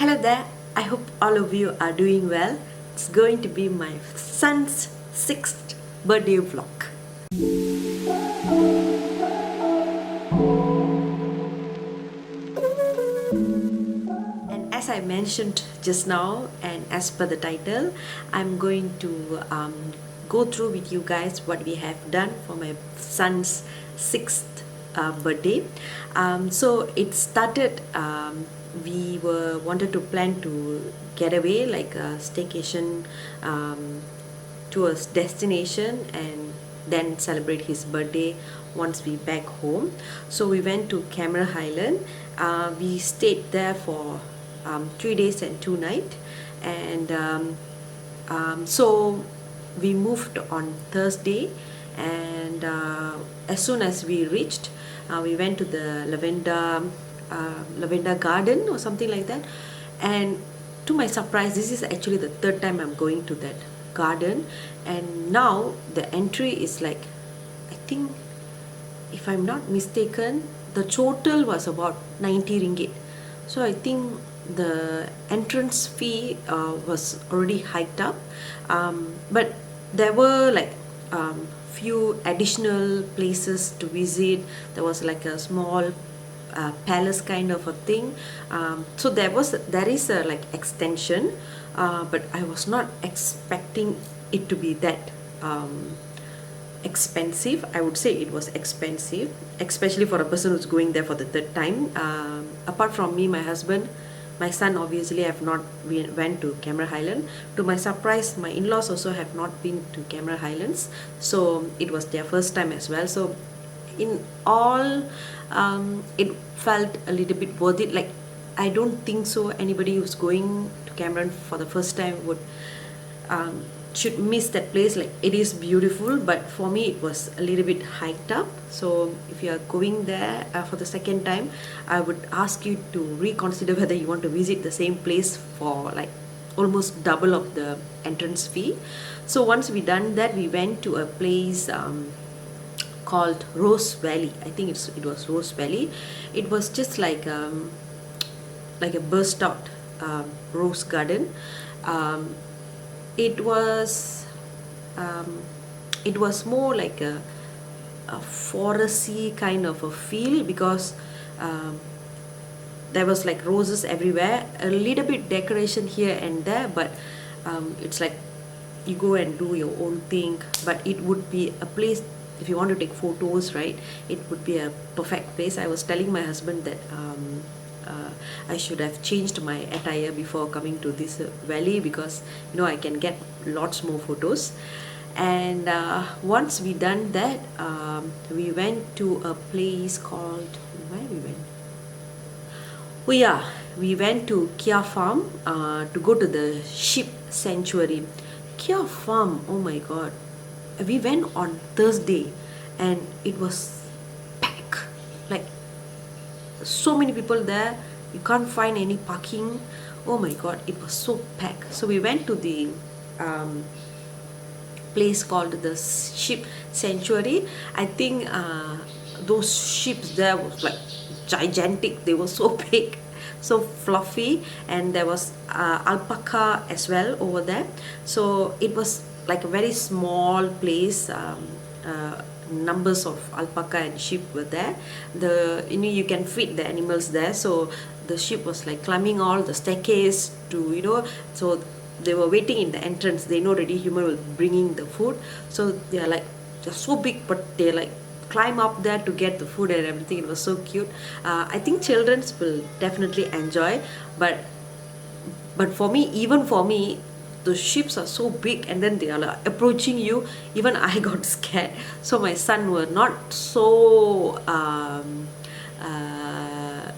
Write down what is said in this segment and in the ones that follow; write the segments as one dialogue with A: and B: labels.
A: Hello there, I hope all of you are doing well. It's going to be my son's 6th birthday vlog. And as I mentioned just now, and as per the title, I'm going to go through with you guys what we have done for my son's 6th birthday. So it started, we were wanted to plan to get away like a staycation to a destination and then celebrate his birthday once we back home. So we went to Cameron Highland. We stayed there for 3 days and 2 nights, and so we moved on Thursday, and as soon as we reached, we went to the Lavender Garden or something like that. And to my surprise, this is actually the third time I'm going to that garden, and now the entry is like, I think, if I'm not mistaken, the total was about 90 ringgit. So I think the entrance fee was already hiked up, but there were like few additional places to visit. There was like a small palace kind of a thing, so there is a like extension, but I was not expecting it to be that expensive. I would say it was expensive, especially for a person who's going there for the third time. Apart from me, my husband, my son obviously have not went to Cameron Highland. To my surprise, my in-laws also have not been to Cameron Highlands, so it was their first time as well. So in all, it felt a little bit worth it. Like, I don't think so anybody who's going to Cameron for the first time would should miss that place. Like, it is beautiful, but for me it was a little bit hiked up. So if you are going there for the second time, I would ask you to reconsider whether you want to visit the same place for like almost double of the entrance fee. So once we done that, we went to a place called Rose Valley. I think it was Rose Valley. It was just like a burst out rose garden. It was it was more like a foresty kind of a feel, because there was like roses everywhere, a little bit decoration here and there, but it's like you go and do your own thing. But it would be a place, if you want to take photos, right, it would be a perfect place. I was telling my husband that I should have changed my attire before coming to this valley, because I can get lots more photos. And once we done that, we went to a place called, where we went? Oh yeah, we went to Kia Farm to go to the sheep sanctuary. Kia Farm, oh my god. We went on Thursday and it was packed. Like, so many people there, you can't find any parking. Oh my god, it was so packed. So we went to the place called the sheep sanctuary. I think those sheep there was like gigantic. They were so big, so fluffy, and there was alpaca as well over there. So it was like a very small place. Numbers of alpaca and sheep were there. You can feed the animals there. So the sheep was like climbing all the staircase to so they were waiting in the entrance. They know already human will bringing the food, so they're so big, but they like climb up there to get the food and everything. It was so cute. I think childrens will definitely enjoy, but for me, even for me, the ships are so big, and then they are like approaching you. Even I got scared. So my son were not so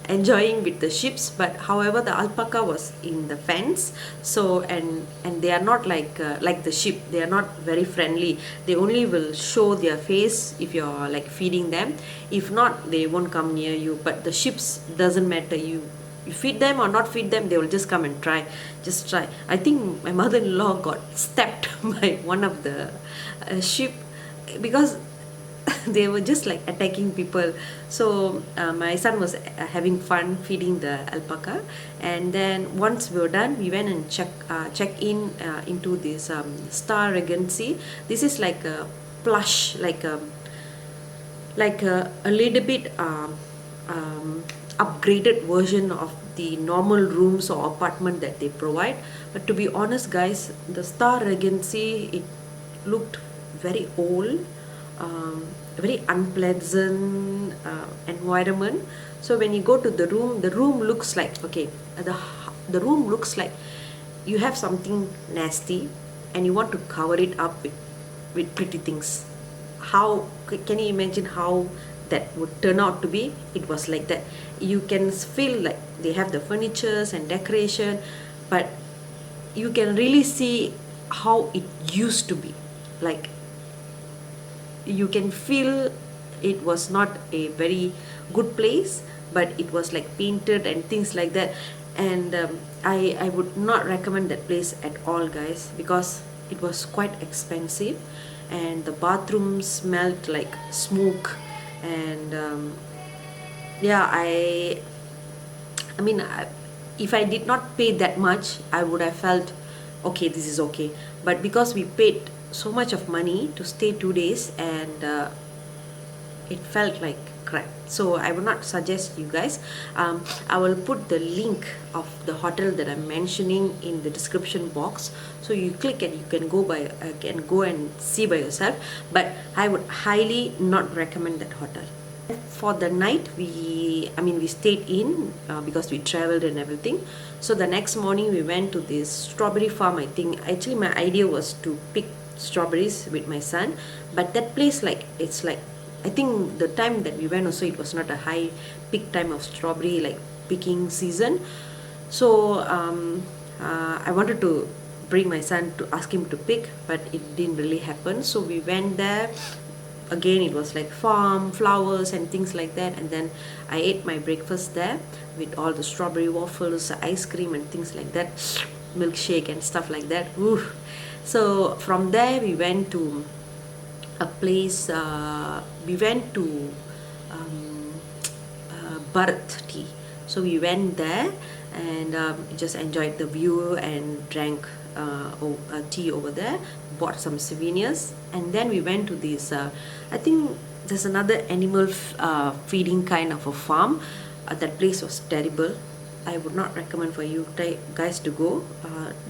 A: enjoying with the ships, but however the alpaca was in the fence. So and they are not like the sheep. They are not very friendly. They only will show their face if you're like feeding them. If not, they won't come near you. But the ships, doesn't matter, you feed them or not feed them, they will just come and try. I think my mother-in-law got stabbed by one of the sheep, because they were just like attacking people. So my son was having fun feeding the alpaca, and then once we were done, we went and check in into this Star Regency. This is like a plush, like a little bit upgraded version of the normal rooms or apartment that they provide. But to be honest, guys, the Star Regency, it looked very old, very unpleasant environment. So when you go to the room looks like, okay, the room looks like you have something nasty and you want to cover it up with pretty things. How can you imagine how that would turn out to be? It was like that. You can feel like they have the furnitures and decoration, but you can really see how it used to be. Like, you can feel it was not a very good place, but it was like painted and things like that. And I would not recommend that place at all, guys, because it was quite expensive, and the bathroom smelled like smoke. And yeah, I mean, if I did not pay that much, I would have felt okay, this is okay. But because we paid so much of money to stay 2 days, and it felt like crap. So I would not suggest you guys. I will put the link of the hotel that I'm mentioning in the description box, so you click and you can go and see by yourself. But I would highly not recommend that hotel. For the night, we stayed in because we traveled and everything. So the next morning we went to this strawberry farm. I think actually my idea was to pick strawberries with my son, but that place, like, it's like, I think the time that we went also, it was not a high peak time of strawberry like picking season. So I wanted to bring my son to ask him to pick, but it didn't really happen. So we went there. Again, it was like farm, flowers and things like that. And then I ate my breakfast there with all the strawberry waffles, ice cream and things like that, milkshake and stuff like that. Ooh. So from there we went to a place, we went to Bharat tea. So we went there and just enjoyed the view and drank tea over there, bought some souvenirs, and then we went to this, I think there's another animal feeding kind of a farm. That place was terrible. I would not recommend for you guys to go.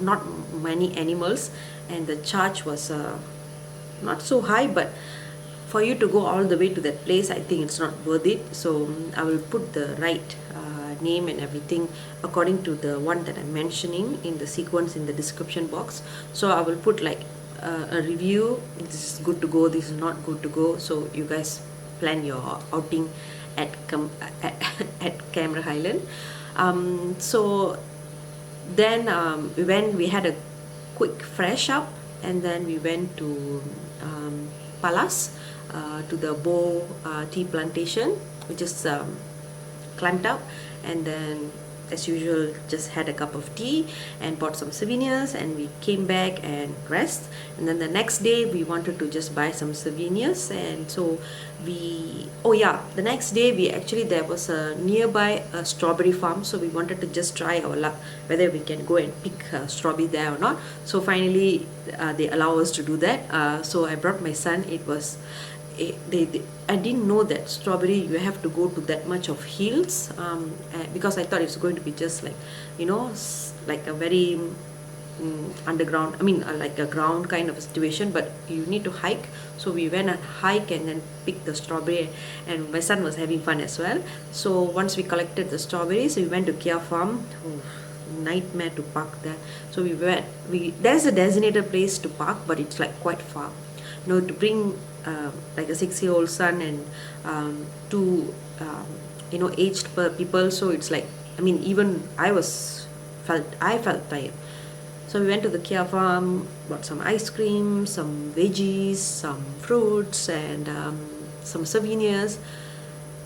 A: Not many animals, and the charge was not so high, but for you to go all the way to that place, I think it's not worth it. So I will put the right name and everything according to the one that I'm mentioning in the sequence in the description box. So I will put like a review. This is good to go, this is not good to go, so you guys plan your outing at Camera Highland. So then we had a quick fresh up, and then we went to Palas, to the Bo tea plantation. We just climbed up, and then as usual just had a cup of tea and bought some souvenirs, and we came back and rest. And then the next day we wanted to just buy some souvenirs, and so the next day there was a nearby strawberry farm, so we wanted to just try our luck whether we can go and pick strawberry there or not. So finally they allow us to do that. So I brought my son. I didn't know that strawberry you have to go to that much of hills, because I thought it's going to be just like, like a very underground, like a ground kind of a situation, but you need to hike. So we went and hike and then picked the strawberry, and my son was having fun as well. So once we collected the strawberries, we went to Kia Farm. Nightmare to park there. So there's a designated place to park, but it's like quite far. To bring like a 6-year-old son and two aged people, so it's like, even I felt tired. So we went to the Kia Farm, bought some ice cream, some veggies, some fruits, and some souvenirs.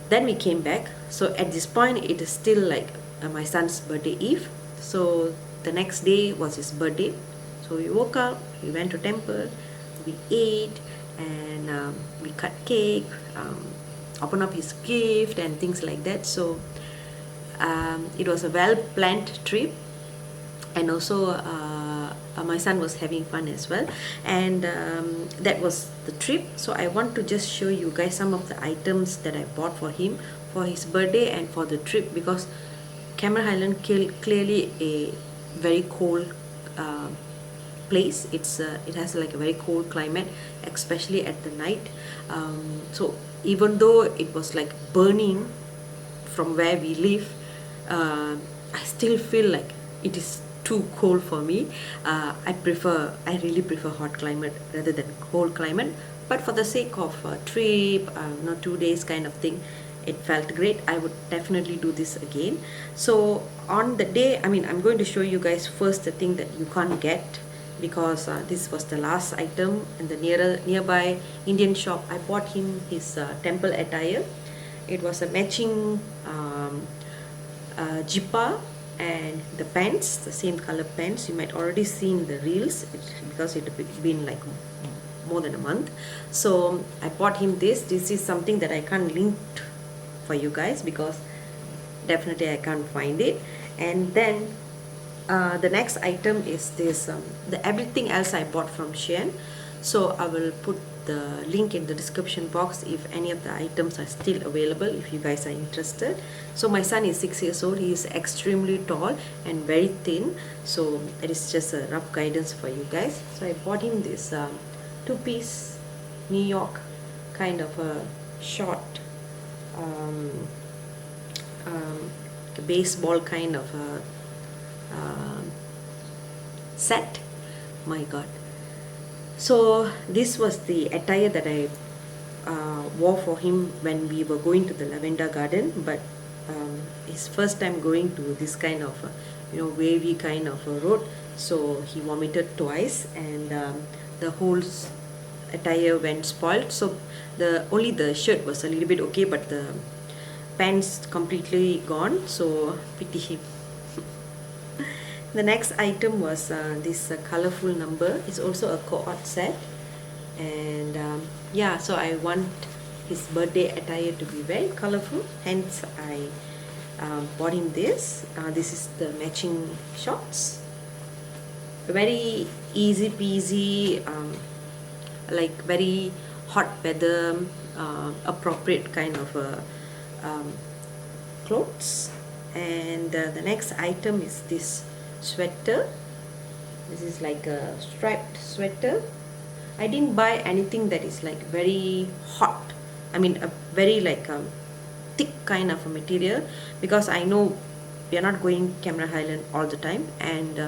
A: Then we came back. So at this point it is still like my son's birthday eve. So the next day was his birthday. So we woke up, we went to temple, we ate, and we cut cake, open up his gift and things like that. So it was a well planned trip, and also my son was having fun as well, and that was the trip. So I want to just show you guys some of the items that I bought for him for his birthday and for the trip, because Cameron Highland clearly a very cold place. It has like a very cold climate, especially at the night. So even though it was like burning from where we live, I still feel like it is too cold for me. I really prefer hot climate rather than cold climate. But for the sake of a trip, 2 days kind of thing, it felt great. I would definitely do this again. So on the day, I'm going to show you guys first the thing that you can't get, because this was the last item in the nearby Indian shop. I bought him his temple attire. It was a matching jippa and the pants, the same color pants. You might already seen the reels because it had been like more than a month. So I bought him this. This is something that I can't link for you guys because definitely I can't find it. And then the next item is this, everything else I bought from Shein. So I will put the link in the description box if any of the items are still available, if you guys are interested. So my son is 6 years old. He is extremely tall and very thin, so it is just a rough guidance for you guys. So I bought him this two-piece New York kind of a short baseball kind of a set. My god. So this was the attire that I wore for him when we were going to the Lavender Garden, but his first time going to this kind of wavy kind of a road, so he vomited twice, and the whole attire went spoiled. So only the shirt was a little bit okay, but the pants completely gone, so pity him. The next item was this colorful number. It's also a co-ord set, and yeah, so I want his birthday attire to be very colorful, hence I bought him this. This is the matching shorts, very easy peasy, like very hot weather appropriate kind of clothes. And the next item is this sweater. This is like a striped sweater. I didn't buy anything that is like very hot, a very like thick kind of a material, because I know we are not going Cameron Highland all the time, and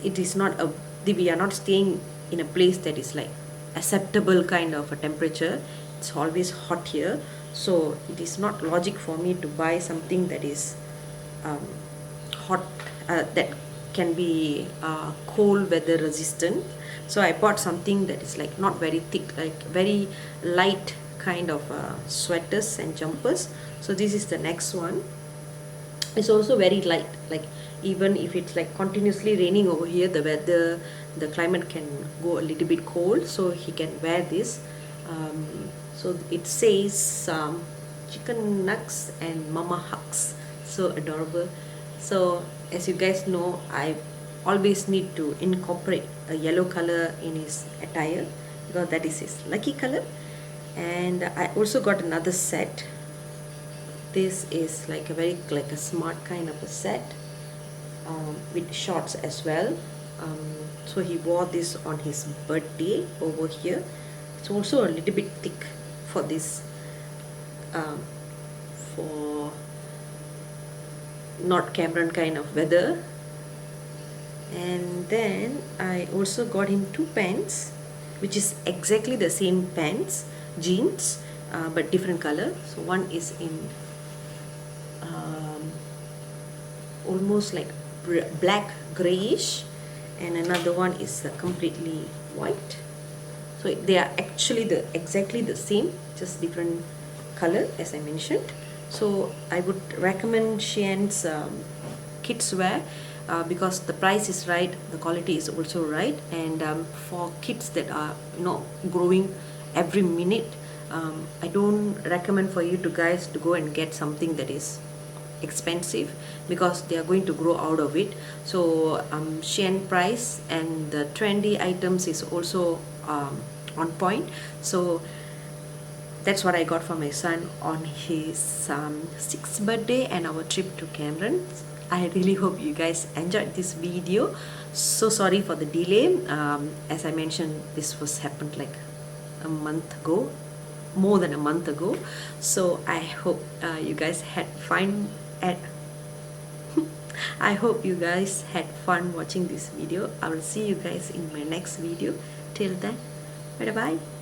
A: it is not we are not staying in a place that is like acceptable kind of a temperature. It's always hot here, so it is not logic for me to buy something that is hot, that can be cold weather resistant. So I bought something that is like not very thick, like very light kind of sweaters and jumpers. So this is the next one. It's also very light, like even if it's like continuously raining over here, the climate can go a little bit cold, so he can wear this. So it says chicken nuggets and mama hugs, so adorable. So as you guys know, I always need to incorporate a yellow color in his attire because that is his lucky color. And I also got another set. This is like a smart kind of a set, with shorts as well. So he wore this on his birthday over here. It's also a little bit thick for this, for not Cameron kind of weather. And then I also got him two pants, which is exactly the same pants, jeans, but different color. So one is in almost like black grayish, and another one is completely white. So they are actually exactly the same, just different color as I mentioned. So I would recommend Shein's kids wear. because the price is right, the quality is also right, and for kids that are growing every minute, I don't recommend for you to guys to go and get something that is expensive, because they are going to grow out of it. So Shein price and the trendy items is also on point. So that's what I got for my son on his 6th birthday and our trip to Cameron. I really hope you guys enjoyed this video. So sorry for the delay. As I mentioned, this was happened like a month ago, more than a month ago. So I hope you guys had fun at I hope you guys had fun watching this video. I will see you guys in my next video. Till then, bye bye.